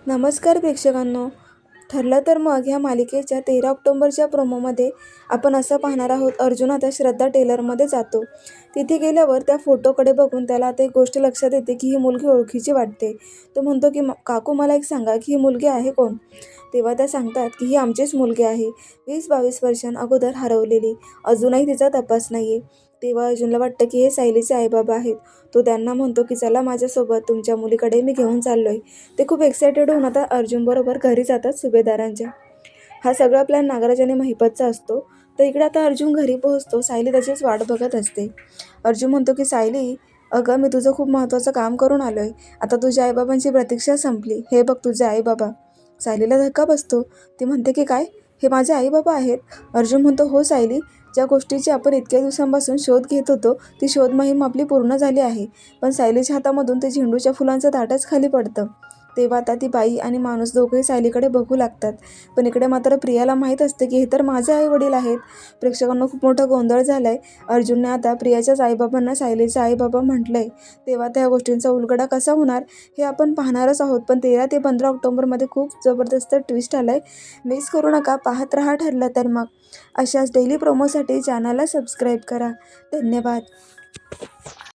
नमस्कार प्रेक्षकांनो. ठरलं तर मग ह्या मालिकेच्या 13 ऑक्टोबरच्या प्रोमोमध्ये आपण असं पाहणार आहोत, अर्जुन आता श्रद्धा टेलरमध्ये जातो. तिथे गेल्यावर त्या फोटोकडे बघून त्याला आता एक गोष्ट लक्षात येते की ही मुलगी ओळखीची वाटते. तो म्हणतो की काकू मला एक सांगा की ही मुलगी आहे कोण? तेव्हा त्या सांगतात की ही आमचीच मुलगी आहे, 20-22 वर्षांअगोदर हरवलेली. अजूनही तिचा तपास नाही आहे. तेव्हा अर्जुनला वाटतं की हे सायलीचे आईबाबा आहेत. तो त्यांना म्हणतो की चला माझ्यासोबत, तुमच्या मुलीकडे मी घेऊन चाललोय. ते खूप एक्सायटेड होऊन आता अर्जुनबरोबर घरी जातात सुभेदारांच्या. हा सगळा प्लॅन नागराज आणि महिपतचा असतो. तर इकडे आता अर्जुन घरी पोहोचतो. सायली त्याचीच वाट बघत असते. अर्जुन म्हणतो की सायली, अगं मी तुझं खूप महत्त्वाचं काम करून आलोय. आता तुझ्या आईबाबांची प्रतीक्षा संपली. हे बघ तुझे आईबाबा. सायलीला धक्का बसतो. ती म्हणते की काय, हे माझे आईबाबा आहेत? अर्जुन म्हणतो हो सायली, ज्या गोष्टीची आपण इतक्या दिवसांपासून शोध घेत होतो ती शोध मोहीम आपली पूर्ण झाली आहे. पण सायलीच्या हातामधून ते झेंडूच्या फुलांचं ताटच खाली पडतं. तेव्हा आता ती बाई आणि माणूस दोघंही सायलीकडे बघू लागतात. पण इकडे मात्र प्रियाला माहीत असते की हे तर माझे आईवडील आहेत. प्रेक्षकांना खूप मोठा गोंधळ झालाय. अर्जुनने आता प्रियाच्याच आईबाबांना सायलीचे आईबाबा म्हटलंय. तेव्हा त्या गोष्टींचा उलगडा कसा होणार हे आपण पाहणारच आहोत. पण 13 ते 15 ऑक्टोबरमध्ये खूप जबरदस्त ट्विस्ट आलाय. मिस करू नका. पाहत राहा. ठरलं तर मग. अशाच डेली प्रोमोसाठी चॅनलला सबस्क्राईब करा. धन्यवाद.